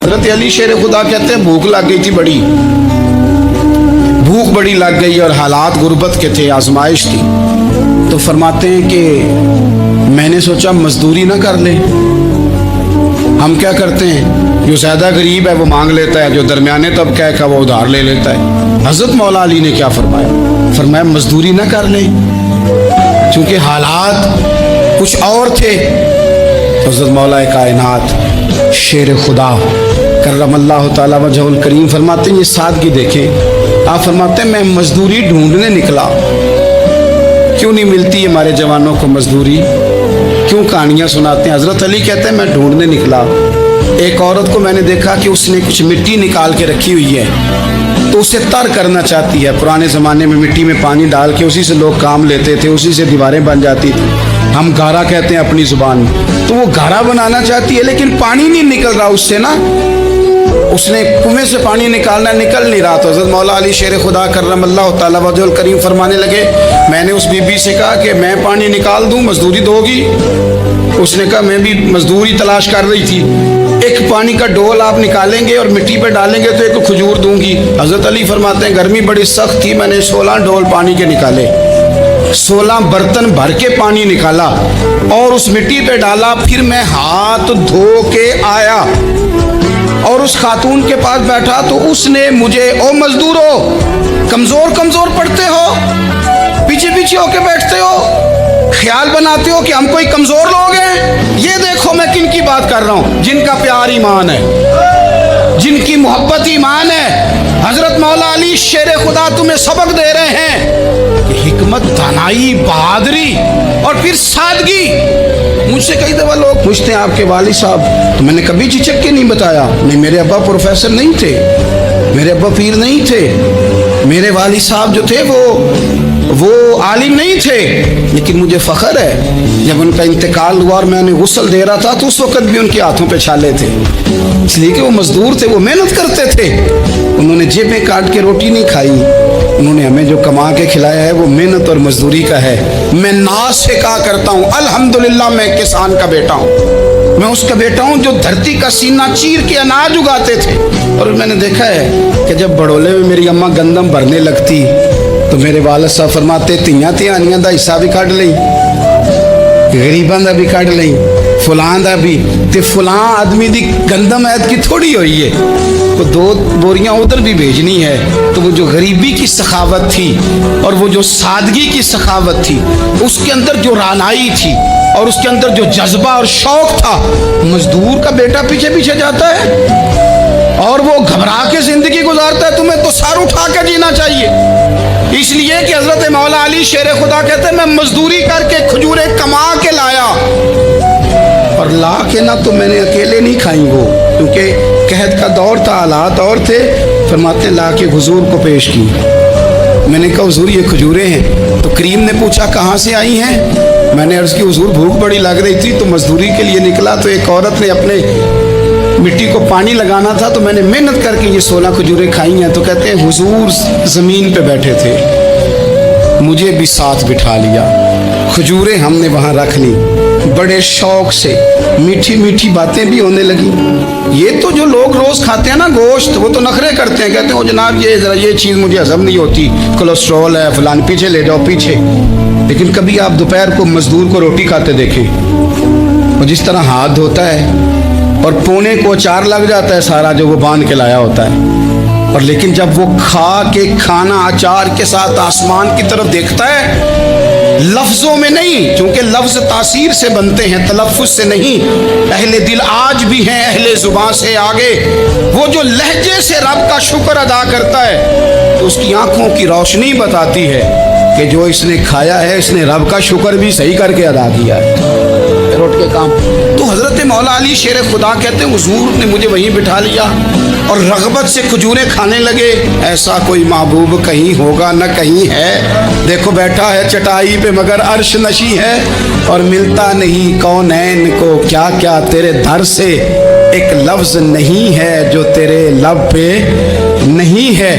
हज़रत अली शेर खुदा कहते हैं भूख लग गई थी बड़ी, भूख बड़ी लग गई और हालात गुर्बत के थे, आजमाइश थी। तो फरमाते हैं कि मैंने सोचा मजदूरी ना कर ले। हम क्या करते हैं, जो ज़्यादा गरीब है वो मांग लेता है, जो दरमियाने तबका है का वो उधार ले लेता है। हज़रत मौला अली ने क्या फरमाया, फरमाया मजदूरी ना कर ले, क्योंकि हालात कुछ और थे। तो हज़रत मौला कायनात शेर खुदा करमल्लाहु ताला वजहुल करीम फरमाते हैं, ये सादगी देखें। आप फरमाते हैं मैं मजदूरी ढूंढने निकला। क्यों नहीं मिलती हमारे जवानों को मजदूरी, क्यों कहानियाँ सुनाते हैं। हज़रत अली कहते हैं मैं ढूंढने निकला, एक औरत को मैंने देखा कि उसने कुछ मिट्टी निकाल के रखी हुई है, तो उसे तर करना चाहती है। पुराने ज़माने में मिट्टी में पानी डाल के उसी से लोग काम लेते थे, उसी से दीवारें बन जाती थी, हम गारा कहते हैं अपनी ज़ुबान में। तो वो गारा बनाना चाहती है, लेकिन पानी नहीं निकल रहा उससे ना, उसने कुएं से पानी निकालना, निकल नहीं रहा। तो हज़रत मौला अली शेर खुदा करमल्लाहु ताला वजहुल करीम फरमाने लगे, मैंने उस बीबी से कहा कि मैं पानी निकाल दूं, मजदूरी दोगी? उसने कहा मैं भी मजदूरी तलाश कर रही थी, एक पानी का डोल आप निकालेंगे और मिट्टी पे डालेंगे तो एक खजूर दूंगी। हज़रत अली फरमाते हैं गर्मी बड़ी सख्त थी, मैंने 16 डोल पानी के निकाले, 16 बर्तन भर के पानी निकाला और उस मिट्टी पे डाला। फिर मैं हाथ धो के आया और उस खातून के पास बैठा, तो उसने मुझे, ओ मजदूरो कमजोर कमजोर पड़ते हो, पीछे पीछे होके बैठते हो, ख्याल बनाते हो कि हम कोई कमजोर लोग हैं। ये देखो मैं किन की बात कर रहा हूं, जिनका प्यार ईमान है, जिनकी मोहब्बत ईमान है। हजरत मौला अली शेर खुदा तुम्हें सबक दे रहे हैं कि हिकमत, दानाई, बहादुरी और फिर सादगी। मुझसे कई दफा लोग पूछते हैं आपके वालिद साहब, तो मैंने कभी झिझक के नहीं बताया, नहीं मेरे अब्बा प्रोफेसर नहीं थे, मेरे अब्बा पीर नहीं थे, मेरे वालिद साहब जो थे वो आलिम नहीं थे, लेकिन मुझे फ़ख्र है जब उनका इंतकाल हुआ और मैंने गुस्ल दे रहा था तो उस वक़्त भी उनके हाथों पे छाले थे, इसलिए कि वो मजदूर थे, वो मेहनत करते थे। उन्होंने जेबें काट के रोटी नहीं खाई, उन्होंने हमें जो कमा के खिलाया है वो मेहनत और मजदूरी का है। मैं नाज से कहा करता हूँ अल्हम्दुलिल्लाह मैं किसान का बेटा हूँ, मैं उसका बेटा हूँ जो धरती का सीना चीर के अनाज उगाते थे। और मैंने देखा है कि जब बड़ोले में मेरी अम्मा गंदम भरने लगती तो मेरे वालिद साहब फरमाते तियां धियानियां दा हिस्सा भी कढ़ लई, गरीबां दा भी कढ़ लई, फुलां दा भी, ते फुलां आदमी दी गंदम ऐद की थोड़ी हुई है, तो 2 बोरियां उधर भी भेजनी है। तो वो जो गरीबी की सखावत थी और वो जो सादगी की सखावत थी, उसके अंदर जो रानाई थी और उसके अंदर जो जज्बा और शौक था, मजदूर का बेटा पीछे पीछे जाता है और वो घबरा के जिंदगी गुजारता है। तुम्हें तो सर उठा के जीना चाहिए, इसलिए कि हजरत मौला अली शेर खुदा कहते हैं मैं मजदूरी करके खजूरें कमा के लाया, और ला के ना तो मैंने अकेले नहीं खाई वो, क्योंकि कहत का दौर था, हालात और थे। फरमाते ला के हुजूर को पेश की, मैंने कहा हुजूर ये खजूरें हैं। तो करीम ने पूछा कहाँ से आई हैं? मैंने अर्ज़ की हुजूर भूख बड़ी लग रही थी तो मजदूरी के लिए निकला, तो एक औरत ने अपने मिट्टी को पानी लगाना था तो मैंने मेहनत करके ये 16 खजूरें खाई हैं। तो कहते हैं हुजूर ज़मीन पे बैठे थे, मुझे भी साथ बिठा लिया, खजूरें हमने वहाँ रख ली, बड़े शौक से मीठी मीठी बातें भी होने लगी। ये तो जो लोग रोज़ खाते हैं ना गोश्त, वो तो नखरे करते हैं, कहते हैं ओ जनाब ये ज़रा ये चीज़ मुझे हजम नहीं होती, कोलेस्ट्रॉल है फलान, पीछे ले जाओ पीछे। लेकिन कभी आप दोपहर को मजदूर को रोटी खाते देखें, वो जिस तरह हाथ धोता है और पोने को अचार लग जाता है सारा जो वो बांध के लाया होता है, और लेकिन जब वो खा के खाना अचार के साथ आसमान की तरफ देखता है, लफ्जों में नहीं, क्योंकि लफ्ज तासीर से बनते हैं, तलफ्फुज से नहीं। अहले दिल आज भी हैं अहले जुबान से आगे, वो जो लहजे से रब का शुक्र अदा करता है तो उसकी आंखों की रोशनी बताती है कि जो इसने खाया है इसने रब का शुक्र भी सही करके अदा किया है, रोट के काम। तो हज़रत मौला अली शेर खुदा कहते हैं हुजूर ने मुझे वहीं बिठा लिया और रग़बत से खजूरें खाने लगे। ऐसा कोई महबूब कहीं होगा न कहीं है, देखो बैठा है चटाई पे मगर अर्श नशी है, और मिलता नहीं कौनैन को क्या क्या तेरे दर से, एक लफ्ज़ नहीं है जो तेरे लब पे नहीं है।